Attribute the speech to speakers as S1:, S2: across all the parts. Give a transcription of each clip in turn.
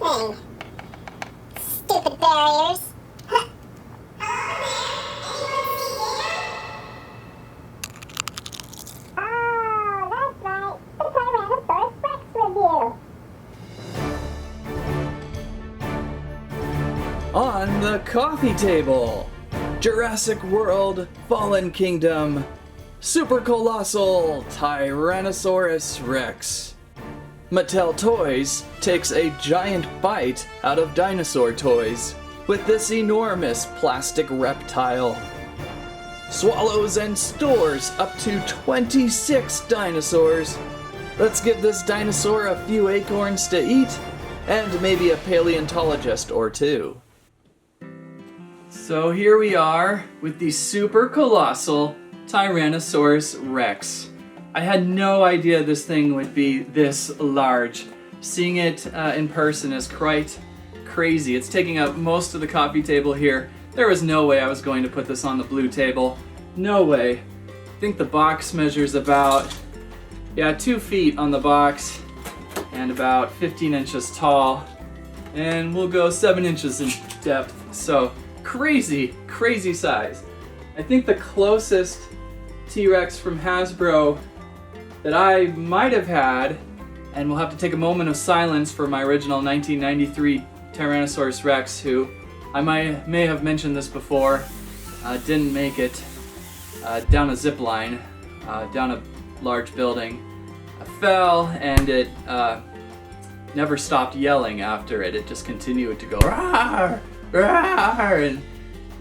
S1: anything. Stupid barriers. Oh, that's right. The Tyrannosaurus Rex review.
S2: On the coffee table, Jurassic World, Fallen Kingdom, Super Colossal Tyrannosaurus Rex. Mattel Toys takes a giant bite out of dinosaur toys with this enormous plastic reptile. Swallows and stores up to 26 dinosaurs. Let's give this dinosaur a few acorns to eat and maybe a paleontologist or two. So here we are with the Super Colossal Tyrannosaurus Rex. I had no idea this thing would be this large. Seeing it in person is quite crazy. It's taking up most of the coffee table here. There was no way I was going to put this on the blue table. No way. I think the box measures about, 2 feet on the box and about 15 inches tall. And we'll go 7 inches in depth. So crazy, crazy size. I think the closest T-Rex from Hasbro that I might have had, and we'll have to take a moment of silence for my original 1993 Tyrannosaurus Rex, who I may have mentioned this before, didn't make it down a zip line, down a large building. I fell and it never stopped yelling after it. It just continued to go rawr, rawr, and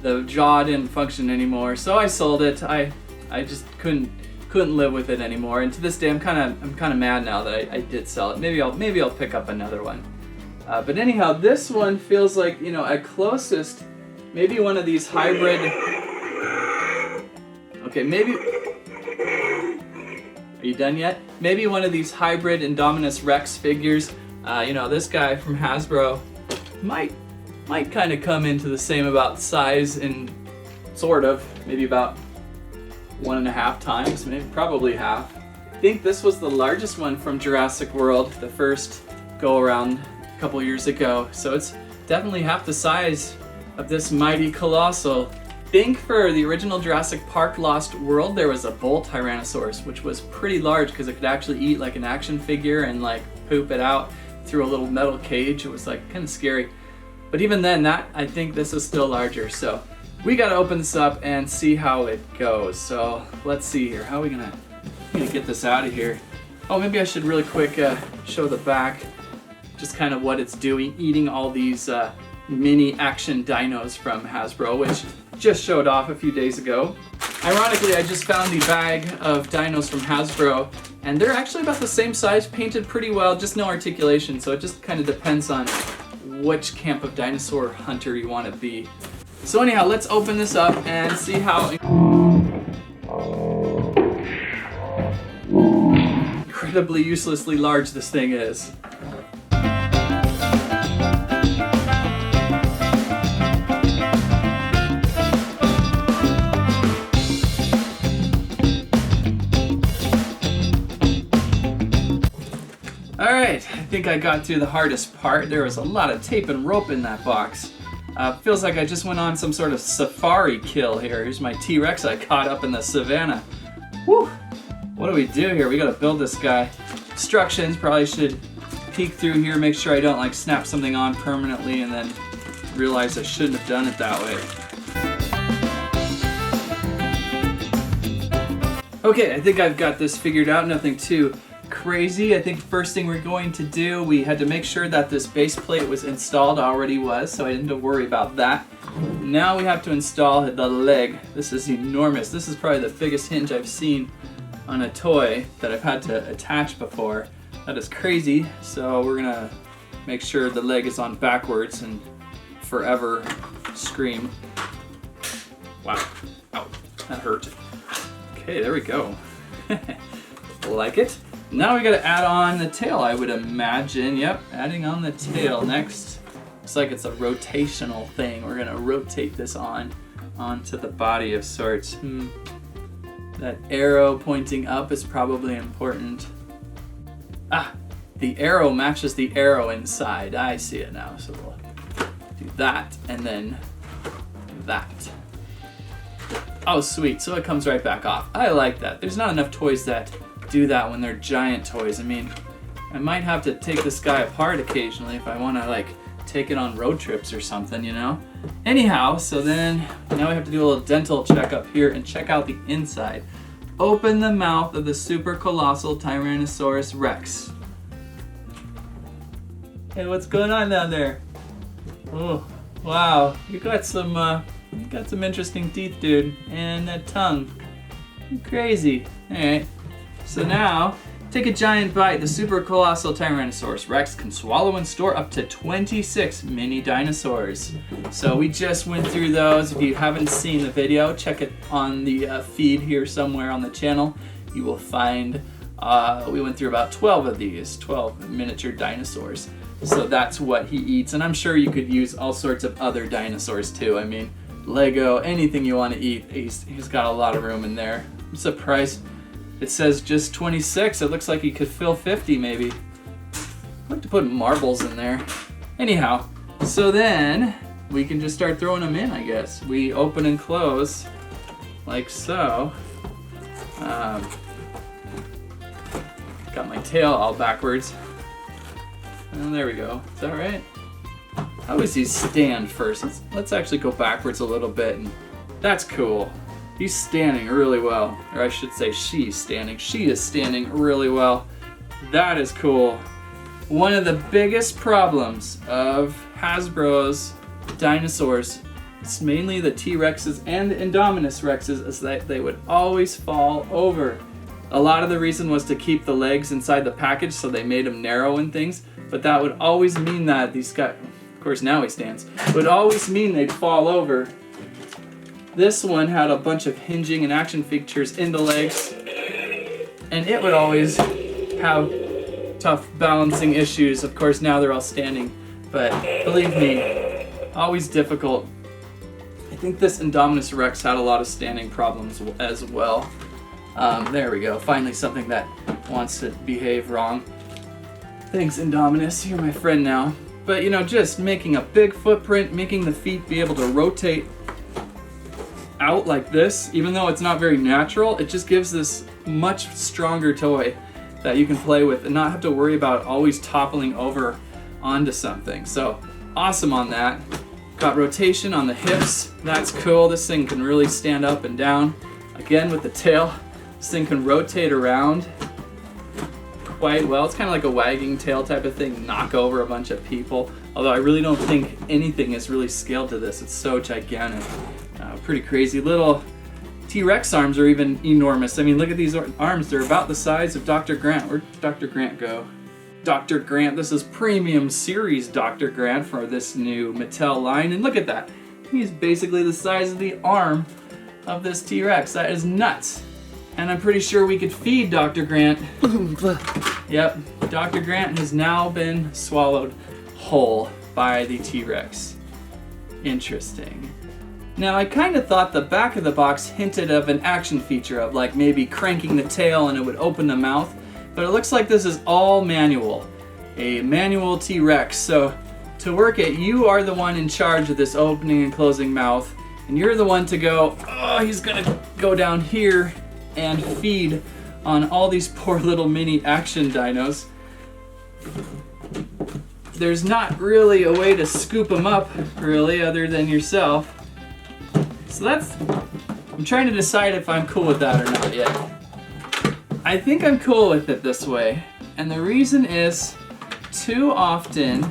S2: the jaw didn't function anymore. So I sold it. I just couldn't live with it anymore. And to this day, I'm kind of mad now that I did sell it. Maybe I'll pick up another one. But anyhow, this one feels like, at closest, maybe one of these hybrid. Okay, maybe. Are you done yet? Maybe one of these hybrid Indominus Rex figures. This guy from Hasbro might kind of come into the same about size and sort of, maybe about 1.5 times, maybe probably half. I think this was the largest one from Jurassic World, the first go around a couple years ago. So it's definitely half the size of this mighty Colossal. I think for the original Jurassic Park Lost World, there was a bull Tyrannosaurus, which was pretty large because it could actually eat like an action figure and like poop it out through a little metal cage. It was like kind of scary. But even then, I think this is still larger. So we gotta open this up and see how it goes. So let's see here. How are we gonna get this out of here? Oh, maybe I should really quick show the back. Just kind of what it's doing, eating all these Mini Action Dinos from Hasbro, which just showed off a few days ago. Ironically, I just found the bag of dinos from Hasbro, and they're actually about the same size, painted pretty well, just no articulation. So it just kind of depends on which camp of dinosaur hunter you want to be. So anyhow, let's open this up and see how incredibly uselessly large this thing is. Alright, I think I got through the hardest part. There was a lot of tape and rope in that box. Feels like I just went on some sort of safari kill here. Here's my T-Rex I caught up in the savannah. Whew! What do we do here? We gotta build this guy. Instructions, probably should peek through here, make sure I don't like snap something on permanently and then realize I shouldn't have done it that way. Okay, I think I've got this figured out, nothing too crazy. I think the first thing we're going to do, we had to make sure that this base plate was installed, already was, so I didn't have to worry about that. Now we have to install the leg. This is enormous. This is probably the biggest hinge I've seen on a toy that I've had to attach before. That is crazy, so we're gonna make sure the leg is on backwards and forever scream. Wow, ow, that hurt. Okay, there we go. Like it. Now we gotta add on the tail, I would imagine. Yep, adding on the tail next. Looks like it's a rotational thing. We're gonna rotate this onto the body of sorts. That arrow pointing up is probably important. Ah, the arrow matches the arrow inside. I see it now, so we'll do that and then that. Oh, sweet, so it comes right back off. I like that. There's not enough toys that do that when they're giant toys. I mean, I might have to take this guy apart occasionally if I want to like take it on road trips or something, you know? Anyhow, so then now we have to do a little dental checkup here and check out the inside. Open the mouth of the super colossal Tyrannosaurus Rex. Hey, what's going on down there? Oh, wow, you got some interesting teeth, dude, and that tongue. Crazy. All right. So now, take a giant bite. The super colossal Tyrannosaurus Rex can swallow and store up to 26 mini dinosaurs. So we just went through those. If you haven't seen the video, check it on the feed here somewhere on the channel. You will find we went through about 12 of these, 12 miniature dinosaurs. So that's what he eats. And I'm sure you could use all sorts of other dinosaurs too. I mean, Lego, anything you want to eat, he's got a lot of room in there. I'm surprised. It says just 26. It looks like you could fill 50 maybe. I'd like to put marbles in there. Anyhow, so then we can just start throwing them in, I guess. We open and close like so. Got my tail all backwards. And there we go. Is that right? How does he stand first? Let's actually go backwards a little bit. And that's cool. He's standing really well, or I should say she's standing. She is standing really well. That is cool. One of the biggest problems of Hasbro's dinosaurs, it's mainly the T-Rexes and the Indominus Rexes, is that they would always fall over. A lot of the reason was to keep the legs inside the package, so they made them narrow and things, but that would always mean that these guys, of course now he stands, would always mean they'd fall over. This one had a bunch of hinging and action features in the legs, and it would always have tough balancing issues. Of course, now they're all standing, but believe me, always difficult. I think this Indominus Rex had a lot of standing problems as well. There we go, finally something that wants to behave wrong. Thanks, Indominus, you're my friend now. But you know, just making a big footprint, making the feet be able to rotate out like this, even though it's not very natural, it just gives this much stronger toy that you can play with and not have to worry about always toppling over onto something. So awesome on that. Got rotation on the hips. That's cool. This thing can really stand up and down. Again with the tail, this thing can rotate around quite well. It's kind of like a wagging tail type of thing, knock over a bunch of people. Although I really don't think anything is really scaled to this. It's so gigantic. Pretty crazy. Little T-Rex arms are even enormous. I mean, look at these arms. They're about the size of Dr. Grant. Where'd Dr. Grant go? Dr. Grant. This is Premium Series Dr. Grant for this new Mattel line. And look at that. He's basically the size of the arm of this T-Rex. That is nuts. And I'm pretty sure we could feed Dr. Grant. Yep. Dr. Grant has now been swallowed whole by the T-Rex. Interesting. Now, I kind of thought the back of the box hinted of an action feature of like maybe cranking the tail and it would open the mouth, but it looks like this is all manual. A manual T-Rex. So to work it, you are the one in charge of this opening and closing mouth, and you're the one to go, oh, he's gonna go down here and feed on all these poor little mini action dinos. There's not really a way to scoop them up, really, other than yourself. So I'm trying to decide if I'm cool with that or not yet. I think I'm cool with it this way. And the reason is, too often,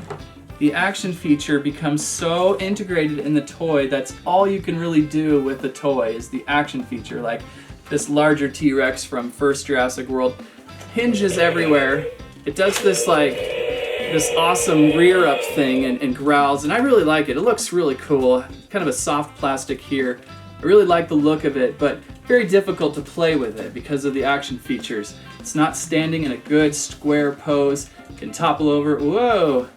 S2: the action feature becomes so integrated in the toy, that's all you can really do with the toy is the action feature. Like this larger T-Rex from first Jurassic World, hinges everywhere. It does this this awesome rear up thing and growls, and I really like it. It looks really cool. Kind of a soft plastic here. I really like the look of it, but very difficult to play with it because of the action features. It's not standing in a good square pose. It can topple over. Whoa!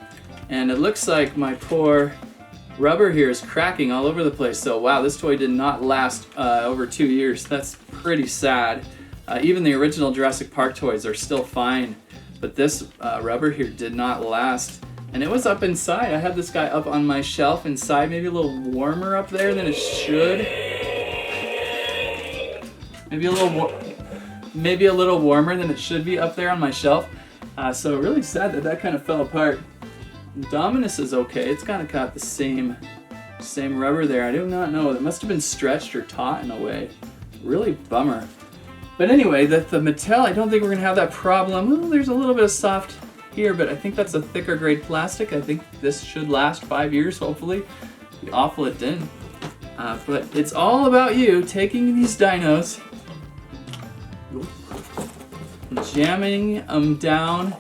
S2: And it looks like my poor rubber here is cracking all over the place. So wow, this toy did not last over 2 years. That's pretty sad. Even the original Jurassic Park toys are still fine. but this rubber here did not last. And it was up inside. I had this guy up on my shelf inside, maybe a little warmer up there than it should. Maybe a little warmer than it should be up there on my shelf. So really sad that kind of fell apart. Dominus is okay. It's kind of got the same rubber there. I do not know. It must have been stretched or taut in a way. Really bummer. But anyway, the Mattel, I don't think we're gonna have that problem. Ooh, there's a little bit of soft here, but I think that's a thicker grade plastic. I think this should last 5 years, hopefully. It'd be awful it didn't. But it's all about you taking these dinos, jamming them down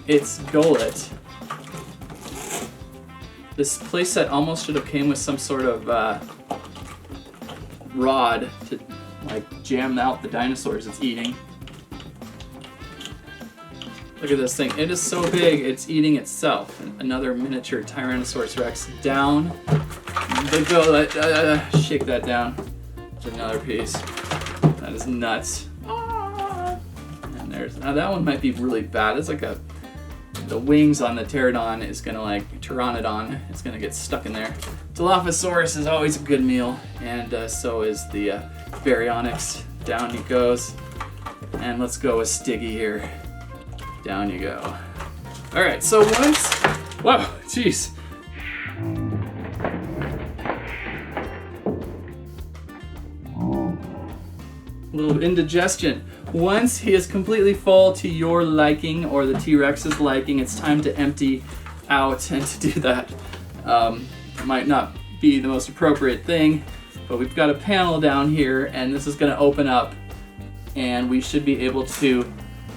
S2: its gullet. This playset almost should have came with some sort of rod to like jam out the dinosaurs it's eating. Look at this thing. It is so big, it's eating itself. Another miniature Tyrannosaurus Rex down the gullet. Shake that down. There's another piece. That is nuts. And there's, now that one might be really bad. It's like the wings on the pterodon is gonna pteranodon is gonna get stuck in there. Dilophosaurus is always a good meal, and so is the Baryonyx. Down he goes. And let's go with Stiggy here. Down you go. All right, so once, whoa, jeez. A little indigestion. Once he is completely full to your liking or the T-Rex's liking, it's time to empty out, and to do that might not be the most appropriate thing, but we've got a panel down here, and this is gonna open up, and we should be able to,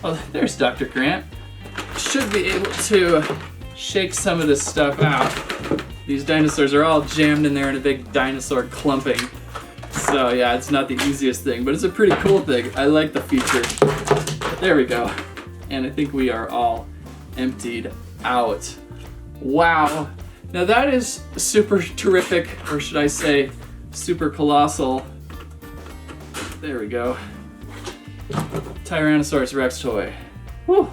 S2: oh, there's Dr. Grant. Should be able to shake some of this stuff out. These dinosaurs are all jammed in there in a big dinosaur clumping. So yeah, it's not the easiest thing, but it's a pretty cool thing. I like the feature. There we go. And I think we are all emptied out. Wow. Now that is super terrific, or should I say super colossal. There we go. Tyrannosaurus Rex toy. Whew.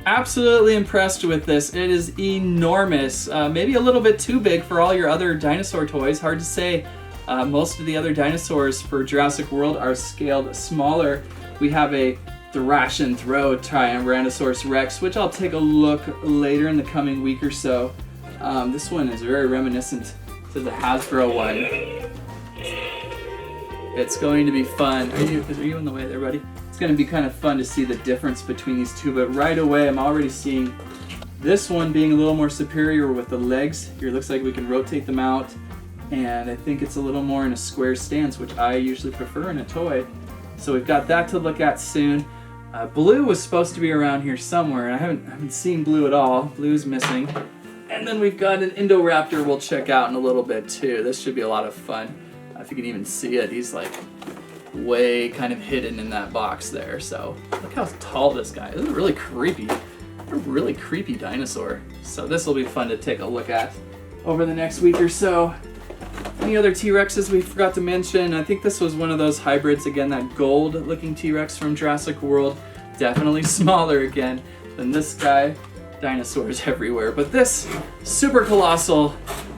S2: Absolutely impressed with this. It is enormous. Maybe a little bit too big for all your other dinosaur toys. Hard to say. Most of the other dinosaurs for Jurassic World are scaled smaller. We have a Thrash and Throw Tyrannosaurus Rex, which I'll take a look later in the coming week or so. This one is very reminiscent to the Hasbro one. It's going to be fun. Are you in the way there, buddy? It's going to be kind of fun to see the difference between these two, but right away I'm already seeing this one being a little more superior with the legs. Here it looks like we can rotate them out, and I think it's a little more in a square stance, which I usually prefer in a toy. So we've got that to look at soon. Blue was supposed to be around here somewhere, and I haven't seen Blue at all. Blue's missing. And then we've got an Indoraptor we'll check out in a little bit too. This should be a lot of fun. If you can even see it, he's like way kind of hidden in that box there. So look how tall this guy is. This is really creepy. A really creepy dinosaur. So this will be fun to take a look at over the next week or so. Any other T-Rexes we forgot to mention? I think this was one of those hybrids again, that gold looking T-Rex from Jurassic World. Definitely smaller again than this guy. Dinosaurs everywhere. But this super colossal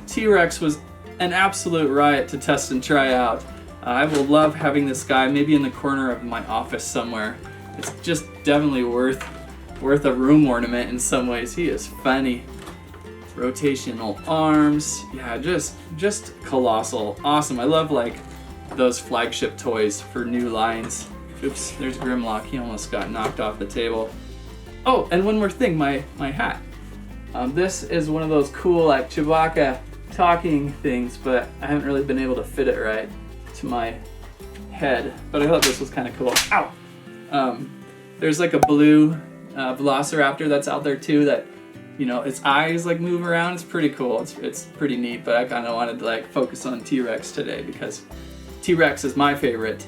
S2: T-Rex was an absolute riot to test and try out. I will love having this guy maybe in the corner of my office somewhere. It's just definitely worth a room ornament in some ways. He is funny. Rotational arms. Yeah, just colossal. Awesome. I love like those flagship toys for new lines. Oops, there's Grimlock. He almost got knocked off the table. Oh, and one more thing, my hat. This is one of those cool like Chewbacca talking things, but I haven't really been able to fit it right to my head. But I thought this was kind of cool. Ow! There's like a blue Velociraptor that's out there too that, you know, its eyes like move around. It's pretty cool. It's pretty neat, but I kind of wanted to like focus on T-Rex today because T-Rex is my favorite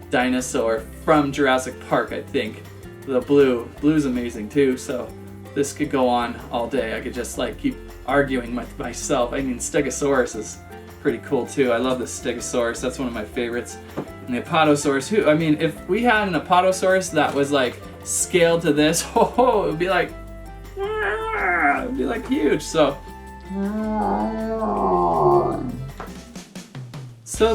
S2: dinosaur from Jurassic Park, I think. The blue's amazing too, so this could go on all day. I could just like keep arguing with myself. I mean, Stegosaurus is pretty cool too. I love the Stegosaurus. That's one of my favorites. And the Apatosaurus, I mean, if we had an Apatosaurus that was like scale to this, it would be like huge. So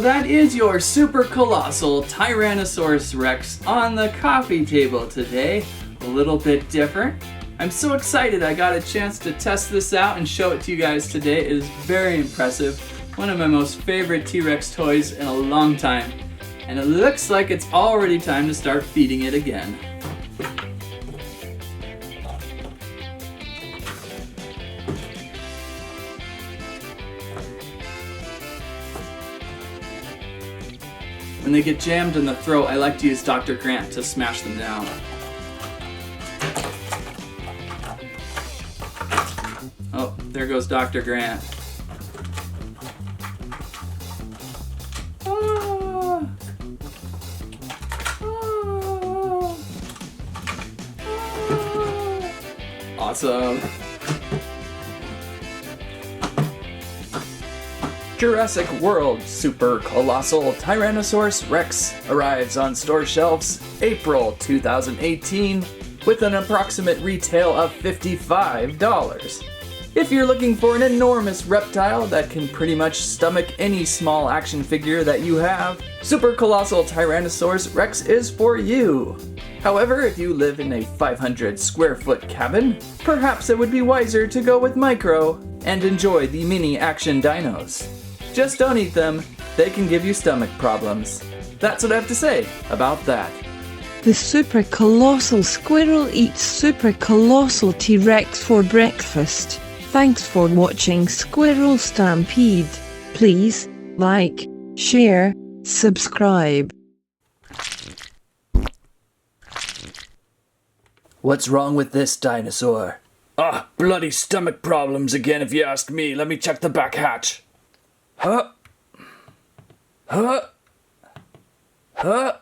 S2: that is your super colossal Tyrannosaurus Rex on the coffee table today. A little bit different. I'm so excited I got a chance to test this out and show it to you guys today. It is very impressive. One of my most favorite T-Rex toys in a long time. And it looks like it's already time to start feeding it again. When they get jammed in the throat, I like to use Dr. Grant to smash them down. Oh, there goes Dr. Grant. Ah. Ah. Ah. Awesome. Jurassic World Super Colossal Tyrannosaurus Rex arrives on store shelves April 2018 with an approximate retail of $55. If you're looking for an enormous reptile that can pretty much stomach any small action figure that you have, Super Colossal Tyrannosaurus Rex is for you. However, if you live in a 500 square foot cabin, perhaps it would be wiser to go with Micro and enjoy the Mini Action Dinos. Just don't eat them, they can give you stomach problems. That's what I have to say about that.
S3: The super colossal squirrel eats super colossal T-Rex for breakfast. Thanks for watching Squirrel Stampede. Please like, share, subscribe.
S4: What's wrong with this dinosaur? Ah, bloody stomach problems again if you ask me. Let me check the back hatch. Huh? Huh? Huh?